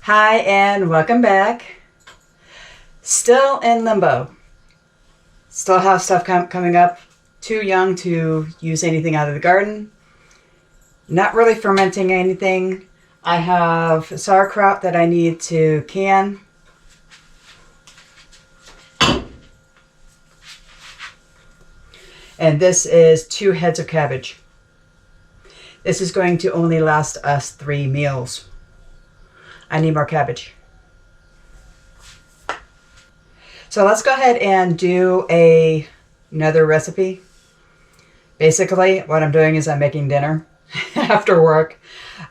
Hi and welcome back. Still in limbo. Still have stuff coming up. Too young to use anything out of the garden. Not really fermenting anything. I have sauerkraut that I need to can. And this is 2 heads of cabbage. This is going to only last us 3 meals. I need more cabbage. So let's go ahead and do another recipe. Basically, what I'm doing is I'm making dinner after work.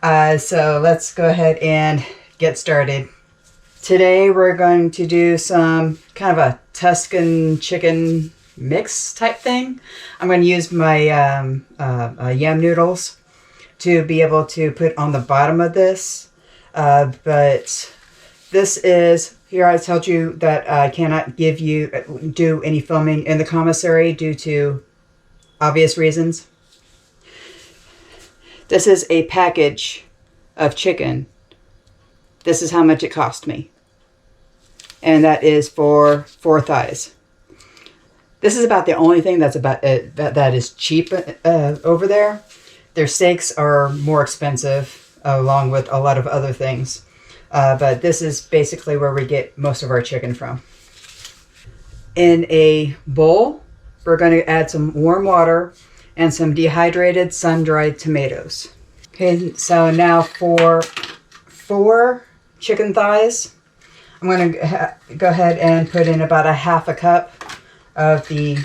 So let's go ahead and get started. Today we're going to do some kind of a Tuscan chicken mix type thing. I'm going to use my yam noodles to be able to put on the bottom of this. But this is, here I told you that I cannot do any filming in the commissary due to obvious reasons. This is a package of chicken. This is how much it cost me. And that is for 4 thighs. This is about the only thing that's that is cheap over there. Their steaks are more expensive, along with a lot of other things. But this is basically where we get most of our chicken from. In a bowl, we're going to add some warm water and some dehydrated sun-dried tomatoes. Okay, so now for 4 chicken thighs, I'm going to go ahead and put in about 1/2 cup of the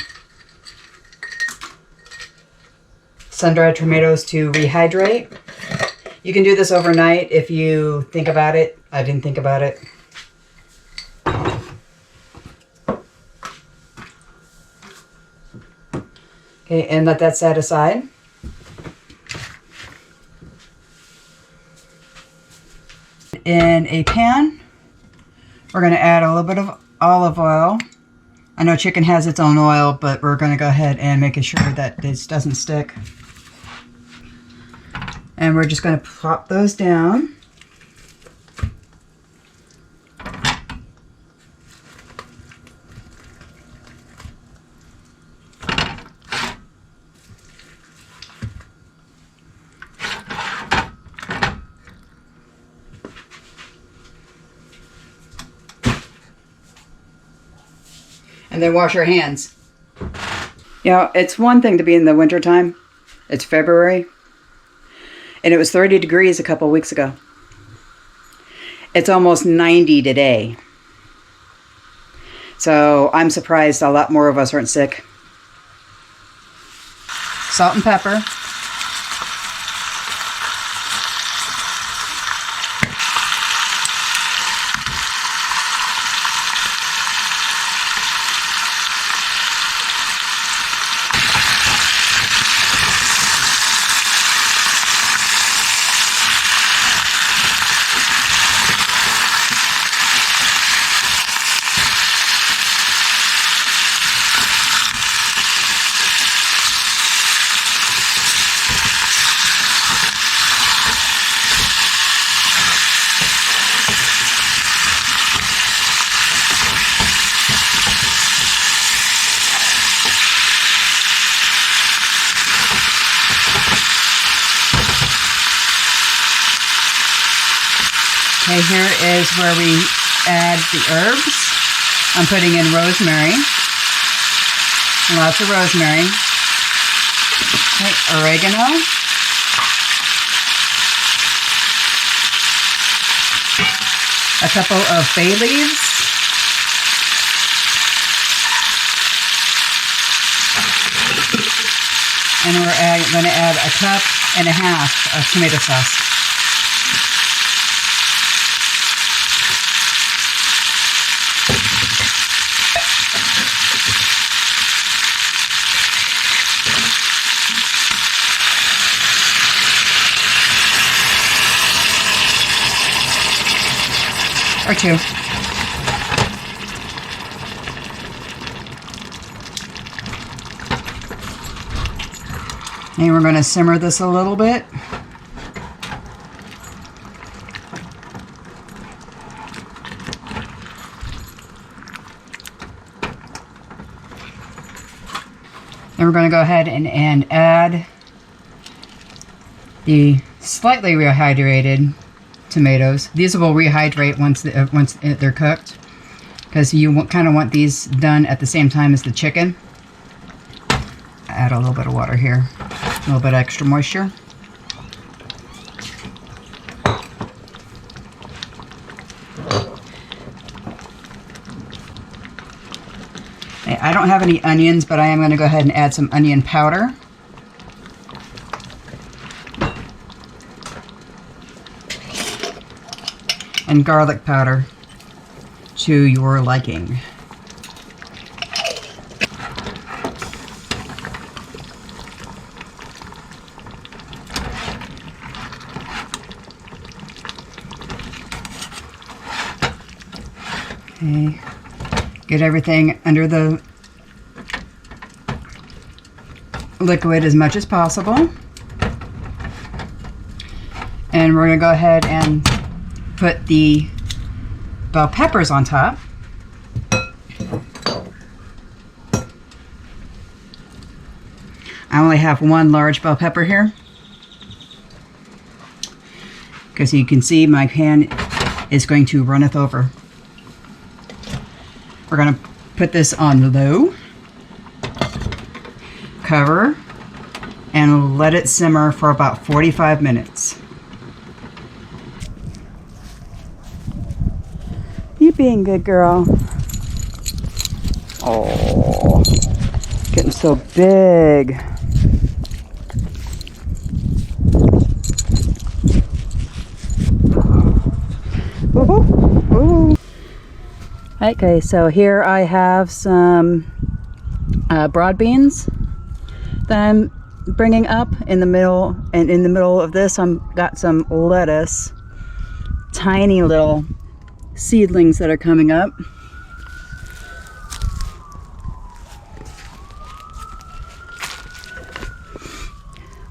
sun-dried tomatoes to rehydrate. You can do this overnight if you think about it. I didn't think about it. Okay, and let that set aside. In a pan, we're going to add a little bit of olive oil. I know chicken has its own oil, but we're going to go ahead and make sure that this doesn't stick. And we're just going to plop those down. And then wash your hands. You know, it's one thing to be in the wintertime. It's February. And it was 30 degrees a couple weeks ago. It's almost 90 today. So I'm surprised a lot more of us aren't sick. Salt and pepper. Okay, here is where we add the herbs. I'm putting in rosemary. Lots of rosemary. Okay, oregano. A couple of bay leaves. And we're going to add 1.5 cups of tomato sauce. Or 2. And we're going to simmer this a little bit. Then we're going to go ahead and add the slightly rehydrated tomatoes. These will rehydrate once they're cooked, because you kind of want these done at the same time as the chicken. Add a little bit of water here, a little bit extra moisture. I don't have any onions, but I am going to go ahead and add some onion powder. And garlic powder to your liking. Okay, get everything under the liquid as much as possible. And we're going to go ahead and put the bell peppers on top. I only have one large bell pepper here, because you can see my pan is going to runneth over. We're going to put this on low, cover, and let it simmer for about 45 minutes. You being good girl. Oh, getting so big. Ooh, ooh. Okay, so here I have some broad beans that I'm bringing up in the middle, and in the middle of this I've got some lettuce, tiny little seedlings that are coming up.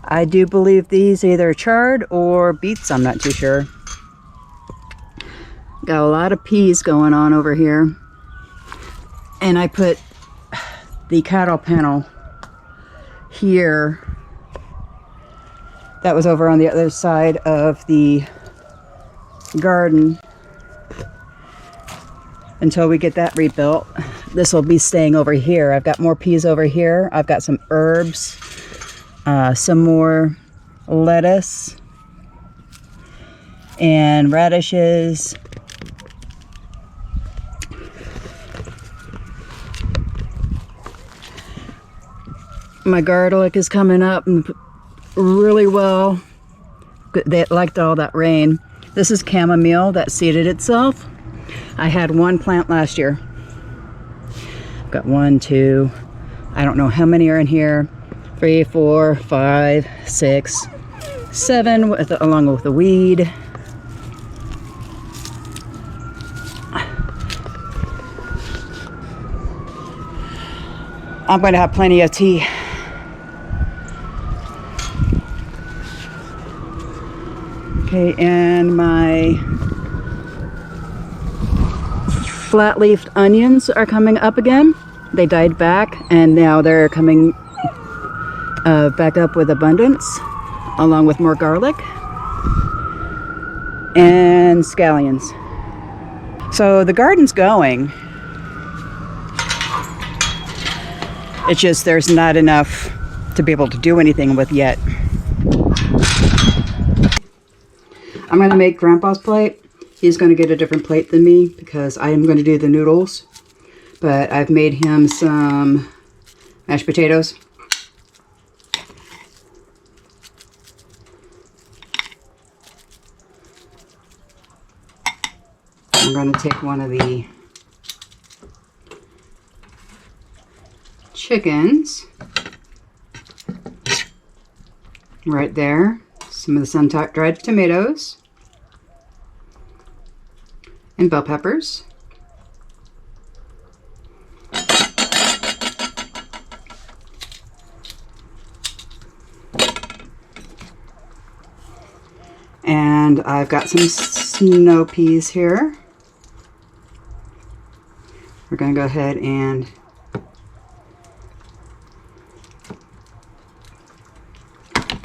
I do believe these either chard or beets, I'm not too sure. Got a lot of peas going on over here. And I put the cattle panel here. That was over on the other side of the garden. Until we get that rebuilt. This will be staying over here. I've got more peas over here. I've got some herbs, some more lettuce, and radishes. My garlic is coming up really well. They liked all that rain. This is chamomile that seeded itself. I had one plant last year. I've got 1, 2, I don't know how many are in here. 3, 4, 5, 6, 7, along with the weed. I'm going to have plenty of tea. Okay, and my flat-leafed onions are coming up again. They died back, and now they're coming back up with abundance, along with more garlic and scallions. So the garden's going. It's just there's not enough to be able to do anything with yet. I'm going to make Grandpa's plate. He's going to get a different plate than me because I am going to do the noodles. But I've made him some mashed potatoes. I'm going to take one of the chickens right there. Some of the sun-dried tomatoes. And bell peppers. And I've got some snow peas here. We're going to go ahead and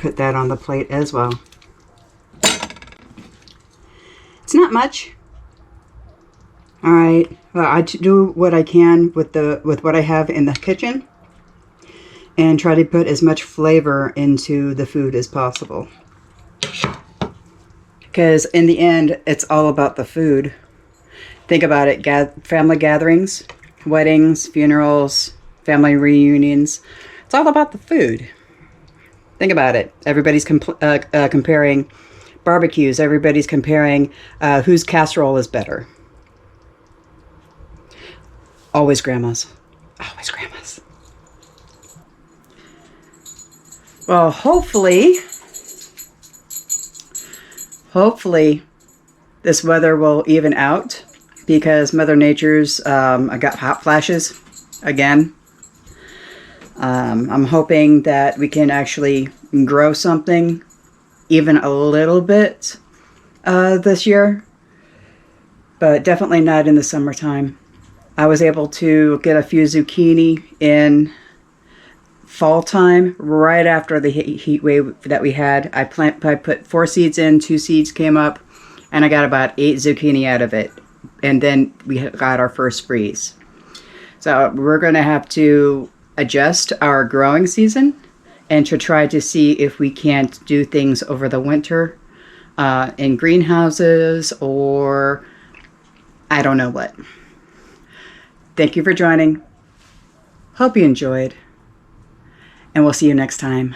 put that on the plate as well. It's not much. All right, well, I do what I can with what I have in the kitchen and try to put as much flavor into the food as possible. Because in the end, it's all about the food. Think about it, family gatherings, weddings, funerals, family reunions. It's all about the food. Think about it. Everybody's comparing barbecues. Everybody's comparing whose casserole is better. Always grandma's. Always grandma's. Well, hopefully this weather will even out because Mother Nature's I got hot flashes again. I'm hoping that we can actually grow something even a little bit this year, but definitely not in the summertime. I was able to get a few zucchini in fall time, right after the heat wave that we had. I put 4 seeds in, 2 seeds came up, and I got about 8 zucchini out of it. And then we got our first freeze. So we're going to have to adjust our growing season and to try to see if we can't do things over the winter in greenhouses or I don't know what. Thank you for joining. Hope you enjoyed. And we'll see you next time.